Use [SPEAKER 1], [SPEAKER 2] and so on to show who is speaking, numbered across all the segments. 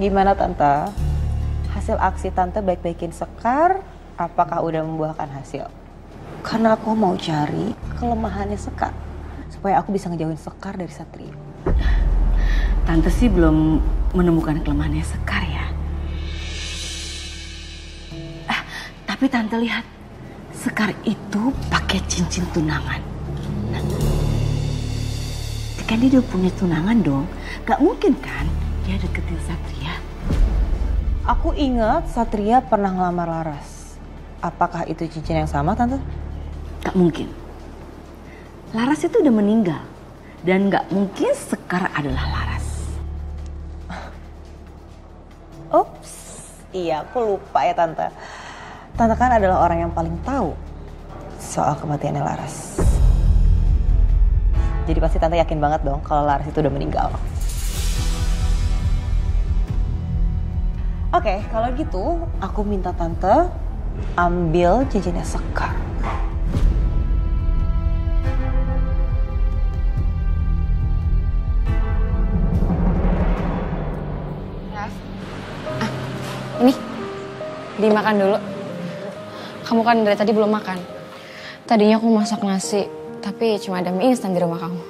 [SPEAKER 1] Gimana Tante? Hasil aksi Tante baik-baikin Sekar, apakah udah membuahkan hasil? Karena aku mau cari kelemahannya Sekar, supaya aku bisa ngejauhin Sekar dari Satria.
[SPEAKER 2] Tante sih belum menemukan kelemahannya Sekar ya. Tapi Tante lihat, Sekar itu pakai cincin tunangan. Nah, kan dia udah punya tunangan dong, gak mungkin kan dia deketin Satria.
[SPEAKER 1] Aku ingat Satria pernah ngelamar Laras. Apakah itu cincin yang sama, Tante?
[SPEAKER 2] Gak mungkin. Laras itu udah meninggal. Dan gak mungkin Sekar adalah Laras.
[SPEAKER 1] Ups, iya aku lupa ya Tante. Tante kan adalah orang yang paling tahu soal kematiannya Laras. Jadi pasti Tante yakin banget dong kalau Laras itu udah meninggal. Oke, kalau gitu aku minta Tante ambil cincinnya Sekar.
[SPEAKER 3] Ini, dimakan dulu. Kamu kan dari tadi belum makan. Tadinya aku masak nasi, tapi cuma ada mie instan di rumah kamu.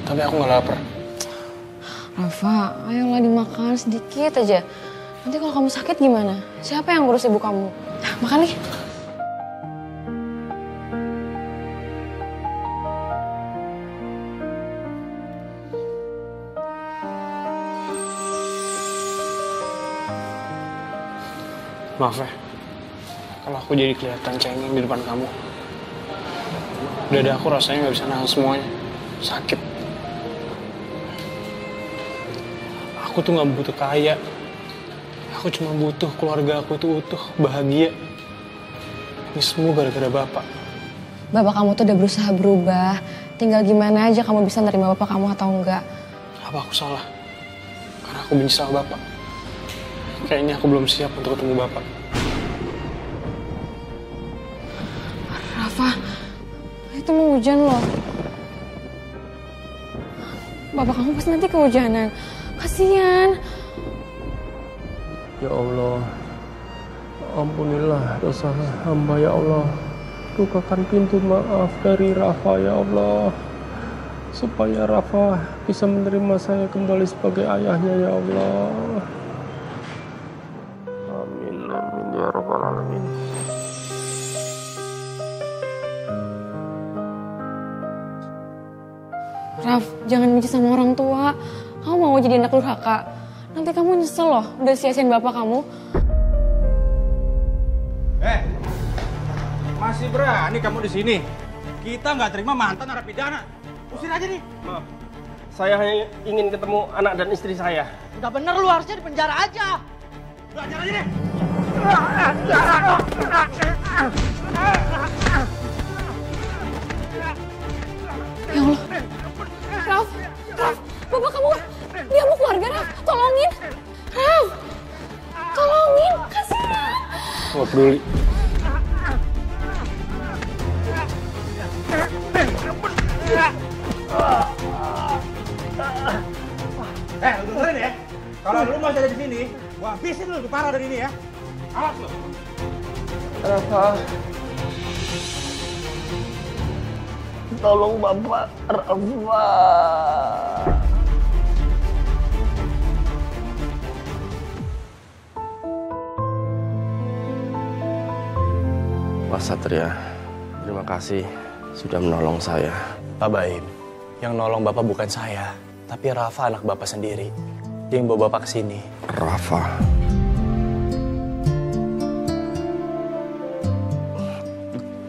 [SPEAKER 4] Tapi aku gak lapar.
[SPEAKER 3] Rafa, ayolah dimakan sedikit aja. Nanti kalau kamu sakit gimana? Siapa yang ngurus ibu kamu? Makan nih.
[SPEAKER 4] Maaf ya, kalau aku jadi kelihatan cengeng di depan kamu. Dada aku rasanya gak bisa nahan semuanya, sakit. Aku tuh gak butuh kaya. Aku cuma butuh keluarga aku tuh utuh, bahagia. Ini semua gara-gara Bapak.
[SPEAKER 3] Bapak kamu tuh udah berusaha berubah. Tinggal gimana aja kamu bisa nerima bapak kamu atau enggak.
[SPEAKER 4] Apa aku salah? Karena aku benci sama Bapak. Kayaknya aku belum siap untuk ketemu Bapak.
[SPEAKER 3] Rafa, itu mau hujan loh. Bapak kamu pasti nanti kehujanan. Kasian.
[SPEAKER 5] Ya Allah, ampunilah dosa hamba ya Allah. Bukakan pintu maaf dari Rafa ya Allah. Supaya Rafa bisa menerima saya kembali sebagai ayahnya ya Allah. Amin, amin ya Rabbal Alamin.
[SPEAKER 3] Raf, jangan benci sama orang tua. Kamu mau jadi anak durhaka. Nanti kamu nyesel loh, udah sia-siain bapak kamu.
[SPEAKER 6] Masih berani kamu di sini? Kita nggak terima mantan narapidana. Usir aja nih.
[SPEAKER 5] Maaf, saya hanya ingin ketemu anak dan istri saya.
[SPEAKER 6] Udah bener lu harusnya di penjara aja. Udah ajar aja deh.
[SPEAKER 3] Ya Allah. Raf, bapak kamu, dia mau keluarga Raf, tolongin. Raf, tolongin, kasihan.
[SPEAKER 4] Gak peduli.
[SPEAKER 6] Lu dengerin ya. Kalau lu masih ada di sini, gua habisin lu lebih parah dari ini ya. Awas lu.
[SPEAKER 5] Rafa, tolong Bapak, Rafa. Pak Satria, terima kasih sudah menolong saya.
[SPEAKER 4] Pak Baim, yang nolong Bapak bukan saya, tapi Rafa anak Bapak sendiri. Dia yang bawa Bapak ke sini.
[SPEAKER 5] Rafa.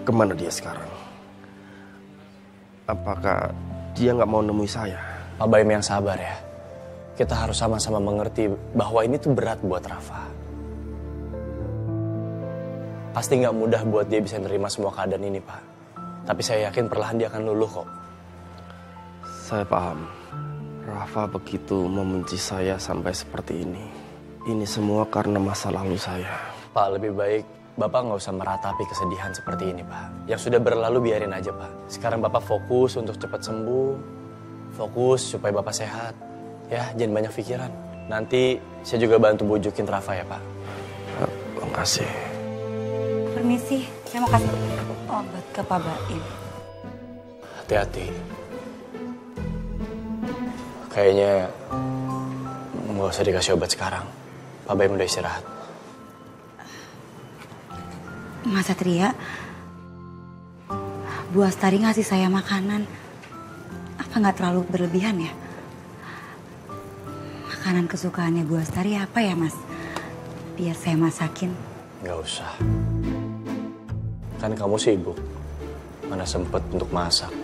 [SPEAKER 5] Kemana dia sekarang? Apakah dia nggak mau nemui saya?
[SPEAKER 4] Pak Baim yang sabar ya. Kita harus sama-sama mengerti bahwa ini tuh berat buat Rafa. Pasti nggak mudah buat dia bisa menerima semua keadaan ini, Pak. Tapi saya yakin perlahan dia akan luluh kok.
[SPEAKER 5] Saya paham. Rafa begitu membenci saya sampai seperti ini. Ini semua karena masa lalu saya.
[SPEAKER 4] Pak, lebih baik Bapak nggak usah meratapi kesedihan seperti ini, Pak. Yang sudah berlalu biarin aja, Pak. Sekarang Bapak fokus untuk cepat sembuh. Fokus supaya Bapak sehat. Ya, jangan banyak pikiran.
[SPEAKER 7] Nanti saya juga bantu bujukin Rafa ya, Pak.
[SPEAKER 5] Makasih.
[SPEAKER 2] Permisi, saya mau kasih obat ke Pak Baim.
[SPEAKER 7] Hati-hati. Kayaknya nggak usah dikasih obat sekarang. Pak Baim udah istirahat.
[SPEAKER 2] Mas Satria, Bu Astari ngasih saya makanan. Apa nggak terlalu berlebihan ya? Makanan kesukaannya Bu Astari apa ya, Mas? Biar saya masakin.
[SPEAKER 7] Nggak usah. Kan kamu sibuk. Mana sempet untuk masak.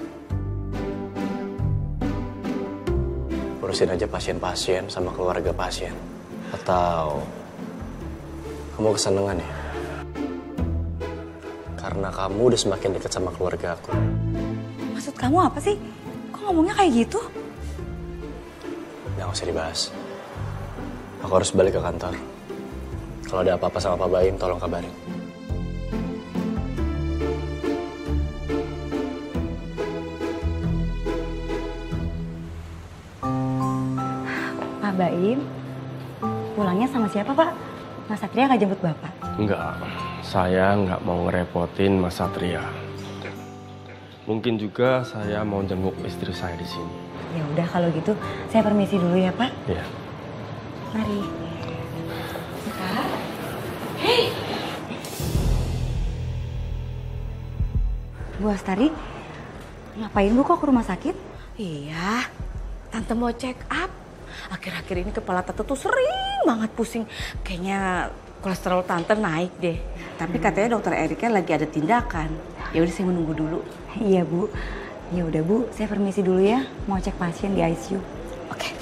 [SPEAKER 7] Urusin aja pasien-pasien sama keluarga pasien. Atau kamu kesenengan ya? Karena kamu udah semakin dekat sama keluarga aku.
[SPEAKER 2] Maksud kamu apa sih? Kok ngomongnya kayak gitu?
[SPEAKER 7] Nggak usah dibahas. Aku harus balik ke kantor. Kalau ada apa-apa sama Pak Baim, tolong kabarin.
[SPEAKER 2] Pak Baim, pulangnya sama siapa, Pak? Mas Satria nggak jemput Bapak?
[SPEAKER 5] Enggak, saya nggak mau ngerepotin Mas Satria. Mungkin juga saya mau jenguk istri saya di sini.
[SPEAKER 2] Ya udah kalau gitu, saya permisi dulu ya, Pak.
[SPEAKER 5] Iya.
[SPEAKER 2] Mari. Hei. Bu Astari, ngapain Bu kok ke rumah sakit?
[SPEAKER 8] Iya, Tante mau check up. Akhir-akhir ini kepala Tante tuh sering banget pusing. Kayaknya kolesterol Tante naik deh. Tapi katanya dokter Erika lagi ada tindakan. Ya udah saya menunggu dulu.
[SPEAKER 2] Iya Bu. Ya udah Bu, saya permisi dulu ya. Mau cek pasien di ICU.
[SPEAKER 8] Oke.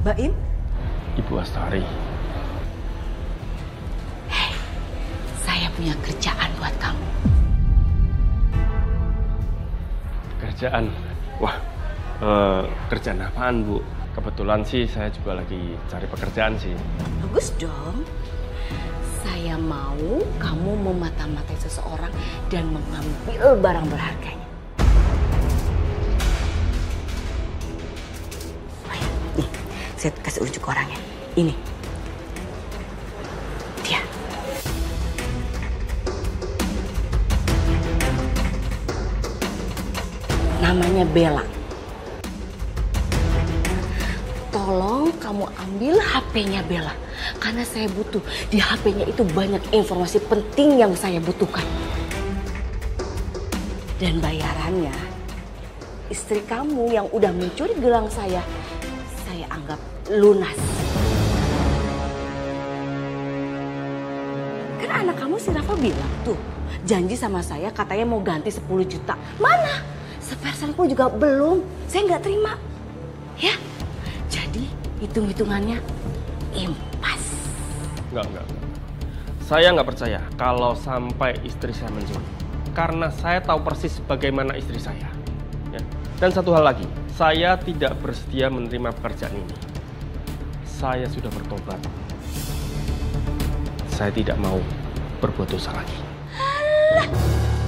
[SPEAKER 8] Baim?
[SPEAKER 5] Ibu Astari.
[SPEAKER 8] Hei, saya punya kerjaan buat kamu.
[SPEAKER 5] Kerjaan? Wah, kerjaan apaan Bu? Kebetulan sih saya juga lagi cari pekerjaan sih.
[SPEAKER 8] Bagus dong. Saya mau kamu memata-matai seseorang dan mengambil barang berharganya. Nih, saya kasih unjuk orangnya. Ini. Dia. Namanya Bella. Tolong kamu ambil HP-nya Bella. Karena saya butuh. Di HP-nya itu banyak informasi penting yang saya butuhkan. Dan bayarannya, istri kamu yang udah mencuri gelang saya anggap lunas. Kan anak kamu si Rafa bilang tuh, janji sama saya katanya mau ganti 10 juta. Mana? Sepersen pun juga belum. Saya nggak terima. Ya, jadi hitung-hitungannya impas.
[SPEAKER 5] Enggak. Saya nggak percaya kalau sampai istri saya mencuri. Karena saya tahu persis bagaimana istri saya. Ya. Dan satu hal lagi, saya tidak bersedia menerima pekerjaan ini. Saya sudah bertobat. Saya tidak mau berbuat dosa lagi.
[SPEAKER 8] Alah,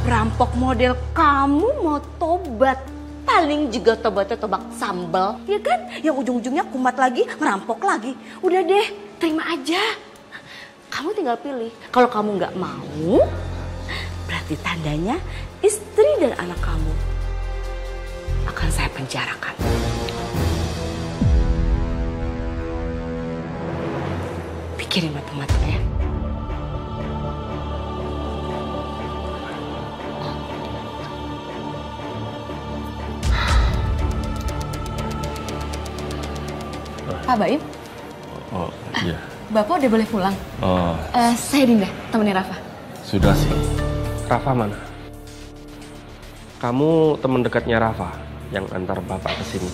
[SPEAKER 8] perampok model kamu mau tobat. Paling juga tobatnya tobat sambal, ya kan? Yang ujung-ujungnya kumat lagi, ngerampok lagi. Udah deh, terima aja. Kamu tinggal pilih. Kalau kamu nggak mau, berarti tandanya istri dan anak kamu akan saya penjarakan. Pikirin matang-matang ya.
[SPEAKER 3] Pak Baim,
[SPEAKER 5] Oh iya.
[SPEAKER 3] Bapak udah boleh pulang.
[SPEAKER 5] Oh
[SPEAKER 3] Saya Dinda, temennya Rafa.
[SPEAKER 5] sudah sih. Rafa mana? Kamu teman dekatnya Rafa yang antar bapak ke sini.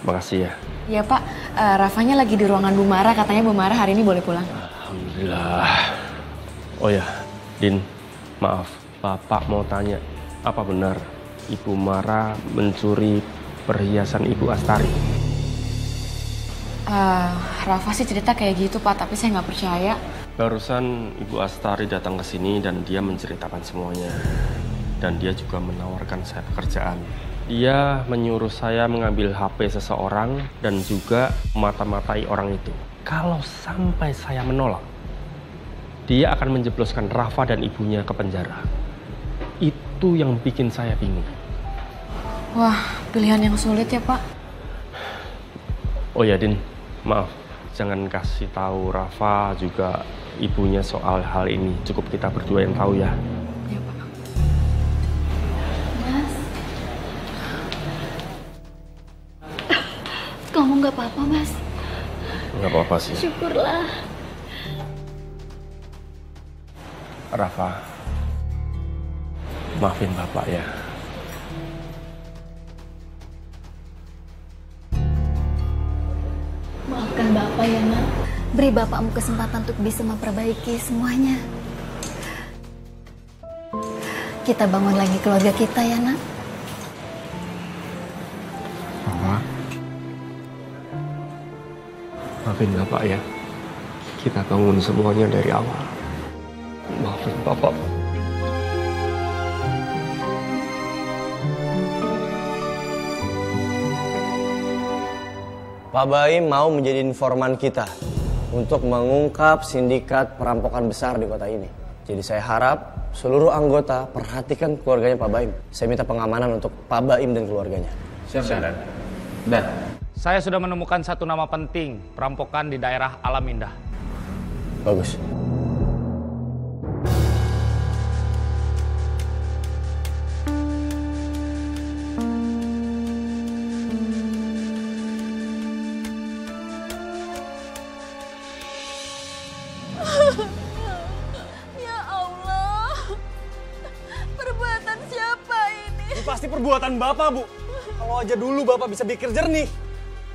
[SPEAKER 5] Makasih ya.
[SPEAKER 3] Ya Pak, Rafanya lagi di ruangan Bu Mara, katanya Bu Mara hari ini boleh pulang.
[SPEAKER 5] Alhamdulillah. Oh ya, Din, maaf. Bapak mau tanya, apa benar Ibu Mara mencuri perhiasan Ibu Astari?
[SPEAKER 3] Rafa sih cerita kayak gitu Pak, tapi saya nggak percaya.
[SPEAKER 5] Barusan Ibu Astari datang ke sini dan dia menceritakan semuanya. Dan dia juga menawarkan saya pekerjaan. Dia menyuruh saya mengambil HP seseorang dan juga mata-matai orang itu. Kalau sampai saya menolak, dia akan menjebloskan Rafa dan ibunya ke penjara. Itu yang bikin saya bingung.
[SPEAKER 3] Wah, pilihan yang sulit ya Pak.
[SPEAKER 5] Oh ya Din, maaf. Jangan kasih tahu Rafa juga ibunya soal hal ini. Cukup kita berdua yang tahu ya.
[SPEAKER 3] Iya Pak.
[SPEAKER 9] Mas, kamu nggak apa-apa Mas?
[SPEAKER 5] Nggak apa-apa sih.
[SPEAKER 9] Syukurlah.
[SPEAKER 5] Rafa, maafin Bapak ya.
[SPEAKER 9] Maafkan Bapak ya Nak. Beri Bapakmu kesempatan untuk bisa memperbaiki semuanya. Kita bangun lagi keluarga kita ya Nak.
[SPEAKER 5] Mama, maafin Bapak ya. Kita bangun semuanya dari awal. Maafin Bapak.
[SPEAKER 7] Pak Baim mau menjadi informan kita untuk mengungkap sindikat perampokan besar di kota ini. Jadi saya harap seluruh anggota perhatikan keluarganya Pak Baim. Saya minta pengamanan untuk Pak Baim dan keluarganya.
[SPEAKER 10] Siap, Dan. Saya sudah menemukan satu nama penting perampokan di daerah Alam Indah.
[SPEAKER 7] Bagus.
[SPEAKER 8] Ya Allah, perbuatan siapa ini?
[SPEAKER 6] Ini pasti perbuatan Bapak, Bu. Kalau aja dulu Bapak bisa pikir jernih,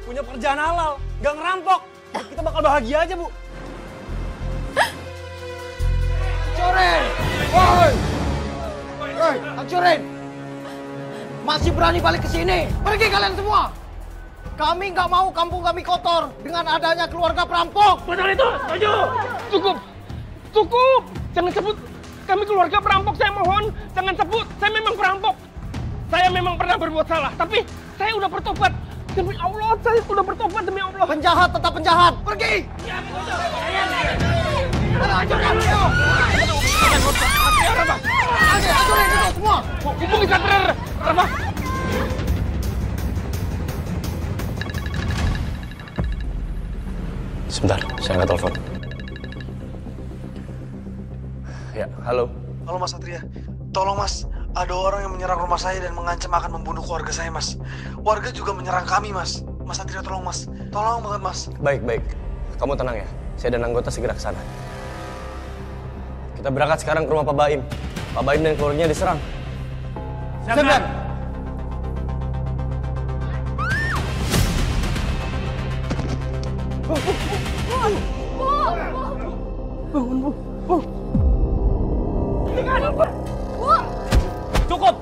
[SPEAKER 6] punya pekerjaan halal, gak ngerampok, kita bakal bahagia aja, Bu.
[SPEAKER 11] Hancurin! Woi! Woi, hancurin! Masih berani balik ke sini? Pergi kalian semua! Kami nggak mau kampung kami kotor dengan adanya keluarga perampok.
[SPEAKER 5] Betul itu, setuju. Cukup, cukup. Jangan sebut kami keluarga perampok. Saya mohon, jangan sebut. Saya memang perampok. Saya memang pernah berbuat salah, tapi saya udah bertobat. Demi Allah, saya sudah bertobat demi Allah.
[SPEAKER 11] Penjahat tetap penjahat. Pergi. Hancurin itu. Hancurin itu semua.
[SPEAKER 5] Hubungi Satria, Rafa.
[SPEAKER 7] Sebentar, saya angkat telepon. Ya, halo.
[SPEAKER 12] Halo Mas Satria, tolong Mas, ada orang yang menyerang rumah saya dan mengancam akan membunuh keluarga saya Mas. Warga juga menyerang kami Mas. Mas Satria tolong Mas, tolong banget Mas.
[SPEAKER 7] Baik, baik. Kamu tenang ya, saya dan anggota segera ke sana. Kita berangkat sekarang ke rumah Pak Baim. Pak Baim dan keluarganya diserang.
[SPEAKER 11] Siap.
[SPEAKER 5] Bangun, Bu.
[SPEAKER 10] Cukup.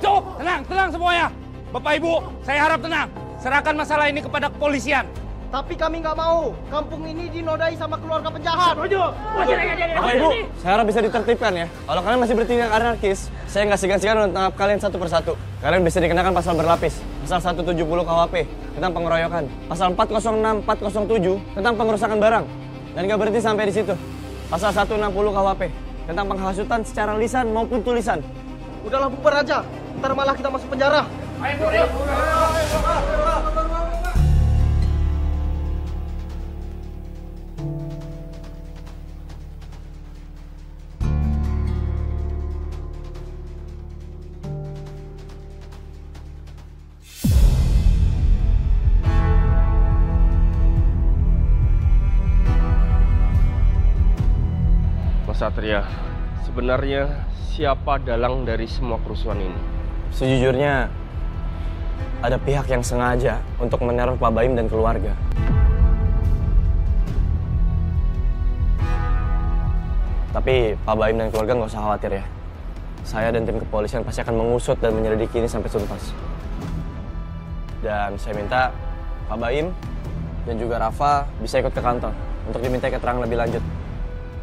[SPEAKER 10] Tenang semuanya. Bapak Ibu, saya harap tenang. Serahkan masalah ini kepada kepolisian.
[SPEAKER 11] Tapi kami nggak mau kampung ini dinodai sama keluarga penjahat.
[SPEAKER 7] Bapak Ibu, saya harap bisa ditertibkan ya. Kalau kalian masih bertindak anarkis, saya nggak segan-segan untuk tangkap kalian satu persatu. Kalian bisa dikenakan pasal berlapis. Pasal 170 KUHP tentang pengeroyokan. Pasal 406, 407 tentang pengerusakan barang. Dan nggak berhenti sampai di situ. Pasal 160 KUHP tentang penghasutan secara lisan maupun tulisan.
[SPEAKER 11] Udahlah bubar aja, ntar malah kita masuk penjara.
[SPEAKER 10] Ayo.
[SPEAKER 5] Mas Satria, sebenarnya siapa dalang dari semua kerusuhan ini?
[SPEAKER 7] Sejujurnya, ada pihak yang sengaja untuk meneror Pak Baim dan keluarga. Tapi Pak Baim dan keluarga nggak usah khawatir ya. Saya dan tim kepolisian pasti akan mengusut dan menyelidiki ini sampai tuntas. Dan saya minta Pak Baim, dan juga Rafa bisa ikut ke kantor untuk diminta keterangan lebih lanjut.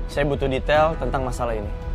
[SPEAKER 7] Saya butuh detail tentang masalah ini.